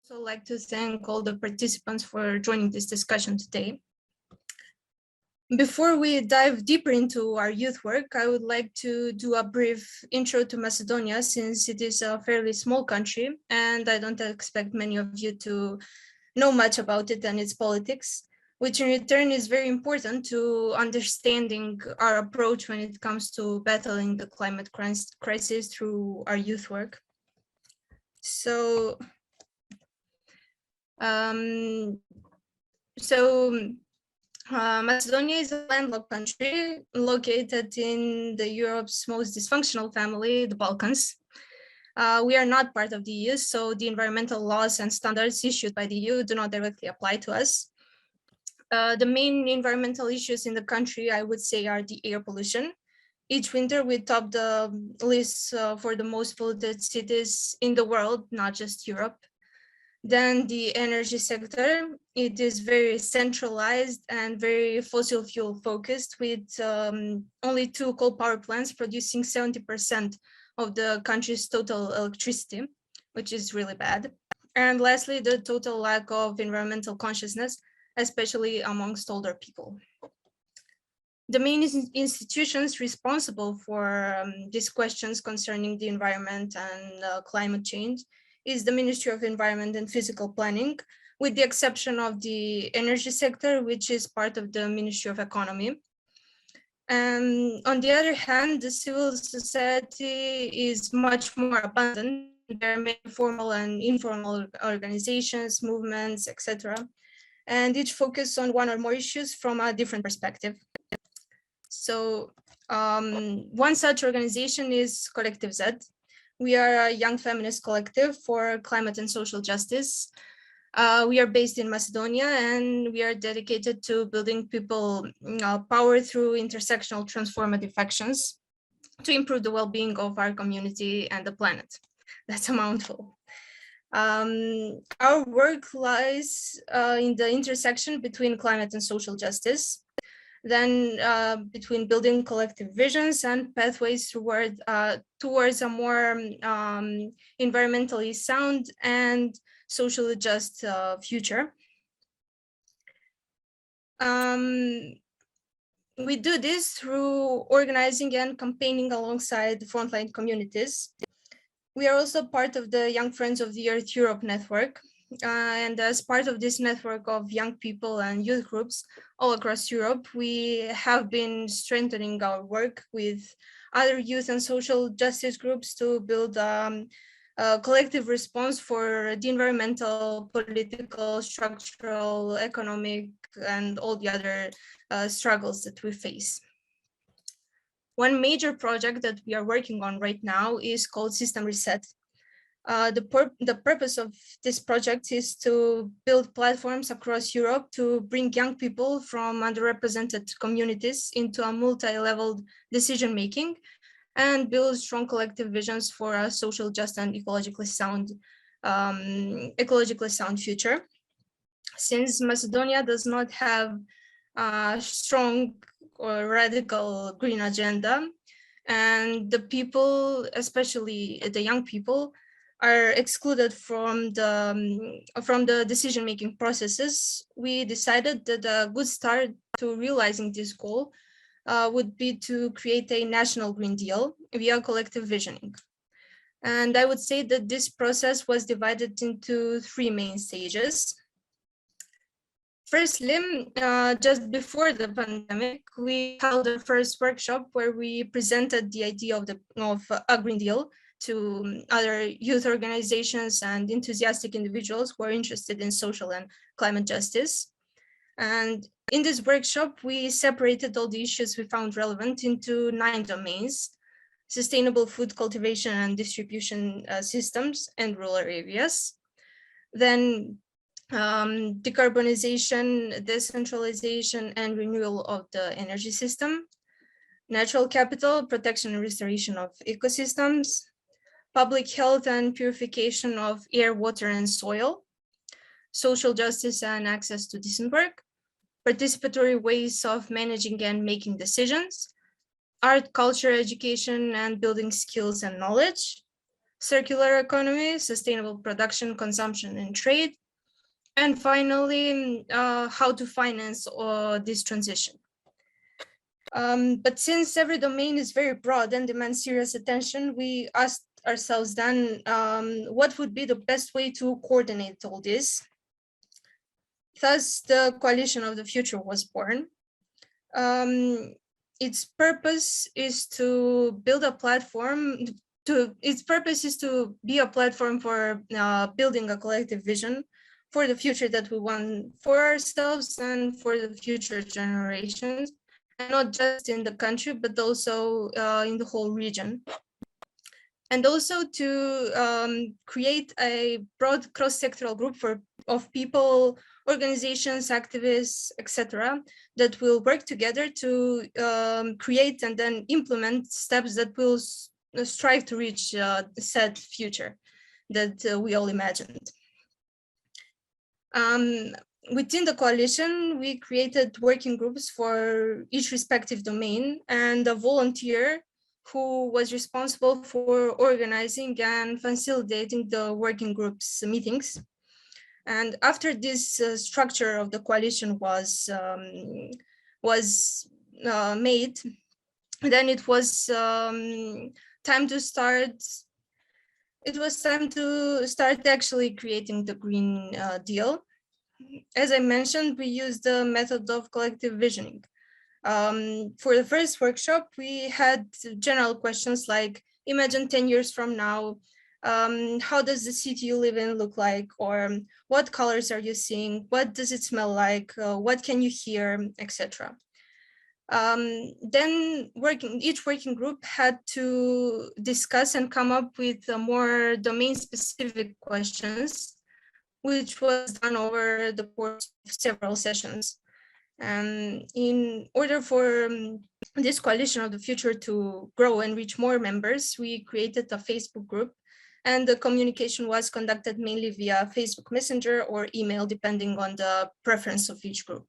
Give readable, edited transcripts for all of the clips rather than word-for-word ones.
also like to thank all the participants for joining this discussion today. Before we dive deeper into our youth work, I would like to do a brief intro to Macedonia, since it is a fairly small country, and I don't expect many of you to know much about it and its politics, which in return is very important to understanding our approach when it comes to battling the climate crisis through our youth work. So, Macedonia is a landlocked country located in Europe's most dysfunctional family, the Balkans. We are not part of the EU, so the environmental laws and standards issued by the EU do not directly apply to us. The main environmental issues in the country, I would say, are the air pollution. Each winter, we top the list for the most polluted cities in the world, not just Europe. Then the energy sector, it is very centralized and very fossil fuel focused, with only 2 coal power plants producing 70% of the country's total electricity, which is really bad. And lastly, the total lack of environmental consciousness, especially amongst older people. The main institutions responsible for these questions concerning the environment and climate change is the Ministry of Environment and Physical Planning, with the exception of the energy sector, which is part of the Ministry of Economy. And on the other hand, the civil society is much more abundant. There are many formal and informal organizations, movements, etc. And each focus on one or more issues from a different perspective. So one such organization is Kolektiv Z. We are a young feminist collective for climate and social justice. We are based in Macedonia, and we are dedicated to building people power through intersectional transformative actions to improve the well-being of our community and the planet. That's a mouthful. Our work lies in the intersection between climate and social justice, then between building collective visions and pathways towards a more environmentally sound and socially just future. We do this through organizing and campaigning alongside frontline communities. We are also part of the Young Friends of the Earth Europe network. And as part of this network of young people and youth groups all across Europe, we have been strengthening our work with other youth and social justice groups to build a collective response for the environmental, political, structural, economic, and all the other struggles that we face. One major project that we are working on right now is called System Reset. The purpose of this project is to build platforms across Europe to bring young people from underrepresented communities into a multi-level decision-making and build strong collective visions for a social, just, and ecologically sound future. Since Macedonia does not have a strong or radical green agenda, and the people, especially the young people, are excluded from the decision-making processes, we decided that a good start to realizing this goal would be to create a national Green Deal via collective visioning. And I would say that this process was divided into 3 main stages. Firstly, just before the pandemic, we held a first workshop where we presented the idea of a Green Deal to other youth organizations and enthusiastic individuals who are interested in social and climate justice. And in this workshop, we separated all the issues we found relevant into 9 domains: sustainable food cultivation and distribution systems and rural areas. Then decarbonization, decentralization, and renewal of the energy system, natural capital, protection and restoration of ecosystems, public health and purification of air, water, and soil, social justice and access to decent work, participatory ways of managing and making decisions, art, culture, education, and building skills and knowledge, circular economy, sustainable production, consumption, and trade. And finally, how to finance this transition. But since every domain is very broad and demands serious attention, we asked ourselves then, what would be the best way to coordinate all this? Thus, the Coalition of the Future was born. Its purpose is to build a platform. Its purpose is to be a platform for building a collective vision for the future that we want for ourselves and for the future generations, and not just in the country, but also in the whole region. And also to create a broad cross-sectoral group of people, organizations, activists, etc., that will work together to create and then implement steps that will strive to reach said future that we all imagined. Within the coalition, we created working groups for each respective domain, and a volunteer who was responsible for organizing and facilitating the working groups meetings. And after this structure of the coalition was made, then it was time to start. It was time to start actually creating the Green Deal. As I mentioned, we used the method of collective visioning. For the first workshop, we had general questions like, imagine 10 years from now, how does the city you live in look like? Or what colors are you seeing? What does it smell like? What can you hear, etc. Then each working group had to discuss and come up with more domain-specific questions, which was done over the course of several sessions. And in order for this Coalition of the Future to grow and reach more members, we created a Facebook group, and the communication was conducted mainly via Facebook Messenger or email, depending on the preference of each group.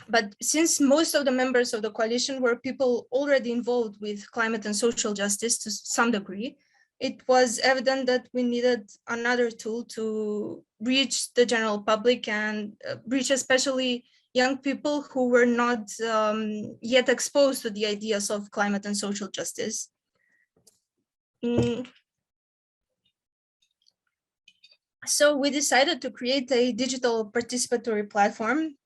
But since most of the members of the coalition were people already involved with climate and social justice to some degree, it was evident that we needed another tool to reach the general public and reach especially young people who were not yet exposed to the ideas of climate and social justice. So we decided to create a digital participatory platform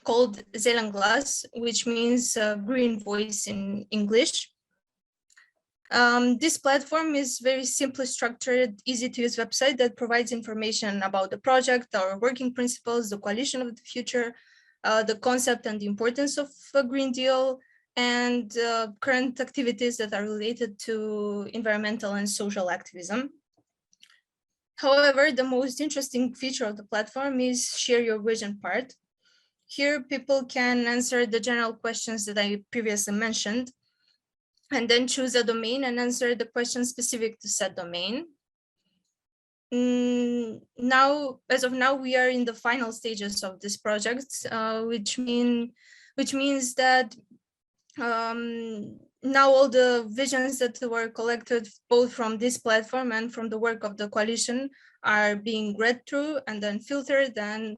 called Zelen Glas, which means green voice in English. This platform is very simply structured, easy to use website that provides information about the project, our working principles, the coalition of the future, the concept and the importance of a Green Deal, and current activities that are related to environmental and social activism. However, the most interesting feature of the platform is share your vision part. Here, people can answer the general questions that I previously mentioned, and then choose a domain and answer the question specific to said domain. Now, as of now, we are in the final stages of this project, which means that now all the visions that were collected both from this platform and from the work of the coalition are being read through and then filtered and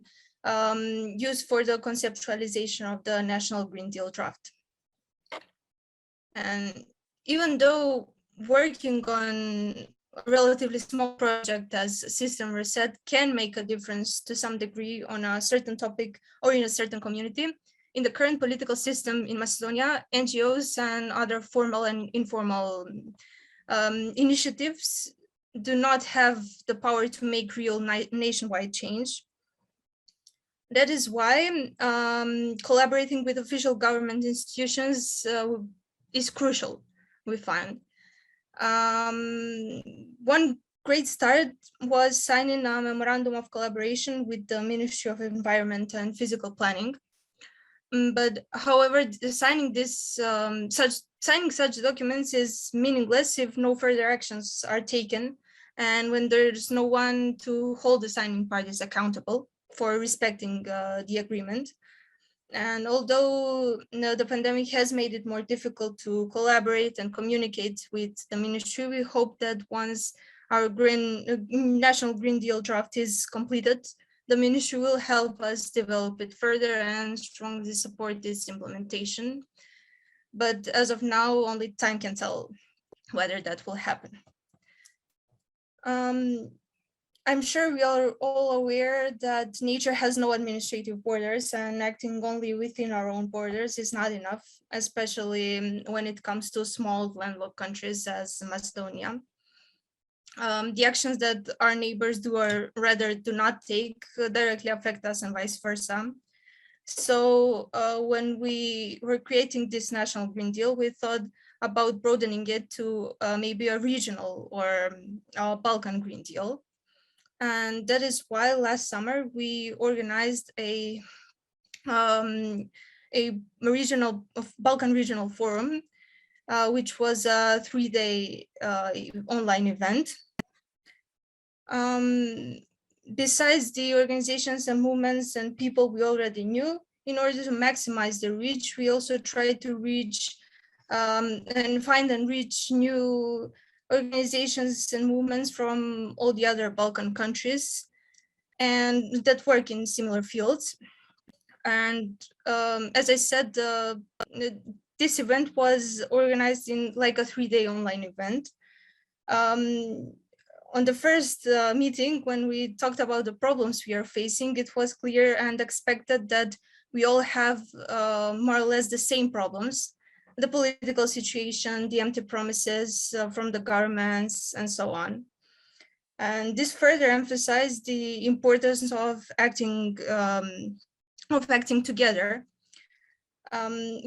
used for the conceptualization of the National Green Deal draft. And even though working on a relatively small project as System Reset can make a difference to some degree on a certain topic or in a certain community, in the current political system in Macedonia, NGOs and other formal and informal initiatives do not have the power to make real nationwide change. That is why collaborating with official government institutions is crucial, we find. One great start was signing a memorandum of collaboration with the Ministry of Environment and Physical Planning. But however, signing such documents is meaningless if no further actions are taken, and when there's no one to hold the signing parties accountable for respecting the agreement. And although the pandemic has made it more difficult to collaborate and communicate with the ministry, we hope that once our National Green Deal draft is completed, the ministry will help us develop it further and strongly support its implementation. But as of now, only time can tell whether that will happen. I'm sure we are all aware that nature has no administrative borders, and acting only within our own borders is not enough, especially when it comes to small landlocked countries as Macedonia. The actions that our neighbors do or rather do not take directly affect us and vice versa. So when we were creating this National Green Deal, we thought about broadening it to maybe a regional or Balkan Green Deal. And that is why last summer we organized a Balkan regional forum, which was a 3-day online event. Besides the organizations and movements and people we already knew, in order to maximize the reach, we also tried to reach and find and reach new organizations and movements from all the other Balkan countries and that work in similar fields. And as I said, this event was organized in like a 3-day online event. On the first meeting, when we talked about the problems we are facing, it was clear and expected that we all have more or less the same problems: the political situation, the empty promises from the governments, and so on. And this further emphasized the importance of acting together.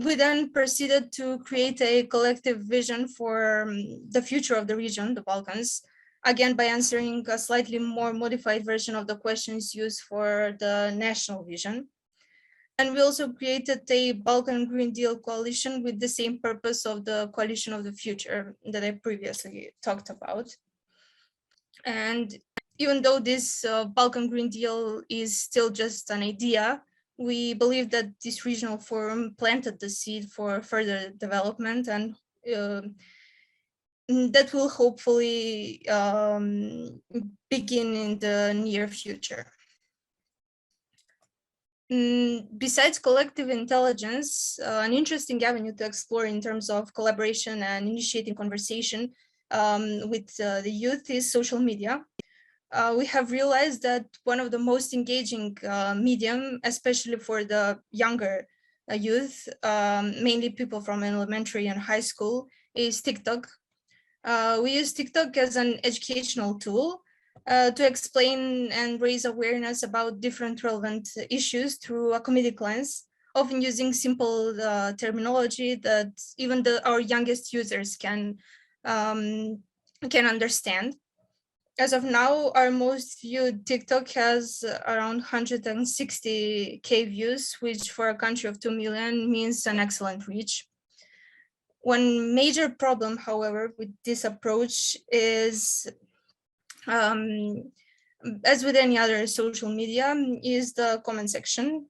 We then proceeded to create a collective vision for the future of the region, the Balkans, again by answering a slightly more modified version of the questions used for the national vision. And we also created a Balkan Green Deal coalition with the same purpose of the coalition of the future that I previously talked about. And even though this Balkan Green Deal is still just an idea, we believe that this regional forum planted the seed for further development, and that will hopefully begin in the near future. Besides collective intelligence, an interesting avenue to explore in terms of collaboration and initiating conversation with the youth is social media. We have realized that one of the most engaging medium, especially for the younger youth, mainly people from elementary and high school, is TikTok. We use TikTok as an educational tool to explain and raise awareness about different relevant issues through a comedic lens, often using simple terminology that even our youngest users can understand. As of now, our most viewed TikTok has around 160K views, which for a country of 2 million means an excellent reach. One major problem, however, with this approach is, as with any other social media, is the comment section.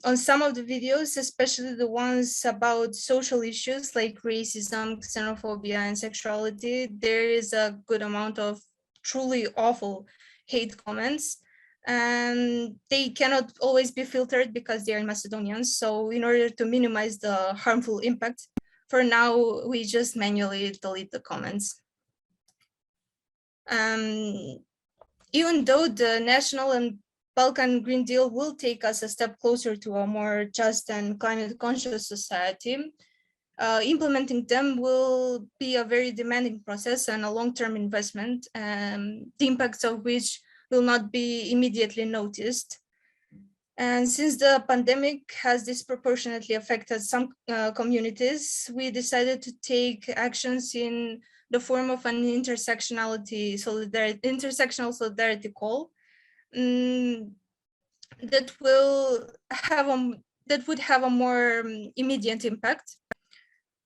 On some of the videos, especially the ones about social issues like racism, xenophobia, and sexuality, there is a good amount of truly awful hate comments, and they cannot always be filtered because they are Macedonians. So in order to minimize the harmful impact, for now, we just manually delete the comments. Even though the national and Balkan Green Deal will take us a step closer to a more just and climate conscious society, implementing them will be a very demanding process and a long-term investment, the impacts of which will not be immediately noticed. And since the pandemic has disproportionately affected some communities, we decided to take actions in the form of an intersectional solidarity call that would have a more immediate impact.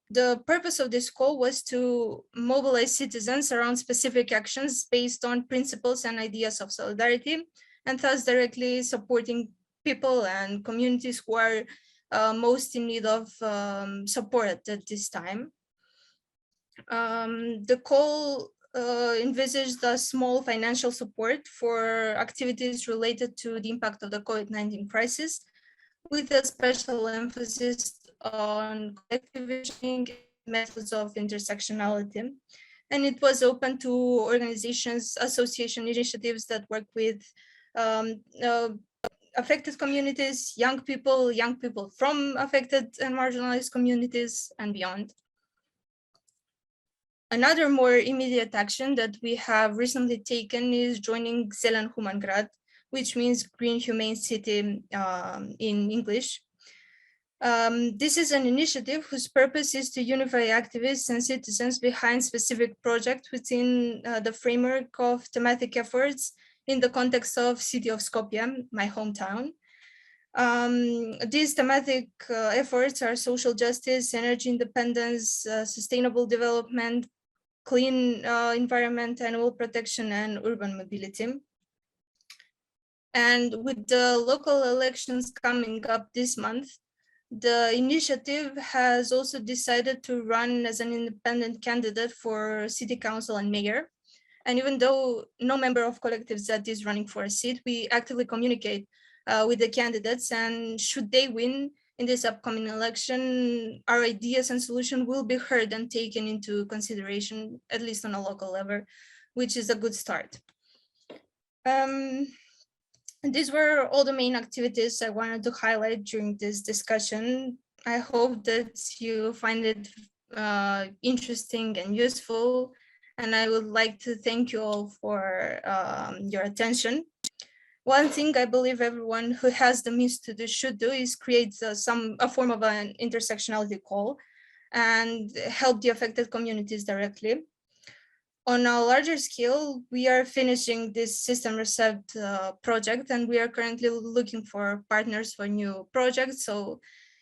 The purpose of this call was to mobilize citizens around specific actions based on principles and ideas of solidarity, and thus directly supporting people and communities who are most in need of support at this time. The call envisaged a small financial support for activities related to the impact of the COVID-19 crisis, with a special emphasis on collective visioning and methods of intersectionality. And it was open to organizations, association initiatives that work with affected communities, young people from affected and marginalized communities, and beyond. Another more immediate action that we have recently taken is joining Zelen Human Grad, which means Green Humane City in English. This is an initiative whose purpose is to unify activists and citizens behind specific projects within the framework of thematic efforts in the context of city of Skopje, my hometown. These thematic efforts are social justice, energy independence, sustainable development, clean environment, animal protection, and urban mobility. And with the local elections coming up this month, the initiative has also decided to run as an independent candidate for city council and mayor. And even though no member of Kolektiv that is running for a seat, we actively communicate with the candidates, and should they win in this upcoming election, our ideas and solutions will be heard and taken into consideration, at least on a local level, which is a good start. These were all the main activities I wanted to highlight during this discussion. I hope that you find it interesting and useful, and I would like to thank you all for your attention. One thing I believe everyone who has the means to do should do is create a form of an intersectionality call and help the affected communities directly. On a larger scale, we are finishing this System Reset project, and we are currently looking for partners for new projects. So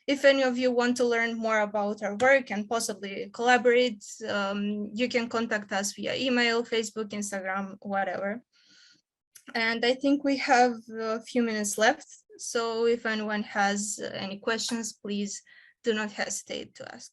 if any of you want to learn more about our work and possibly collaborate, you can contact us via email, Facebook, Instagram, whatever. And I think we have a few minutes left. So if anyone has any questions, please do not hesitate to ask.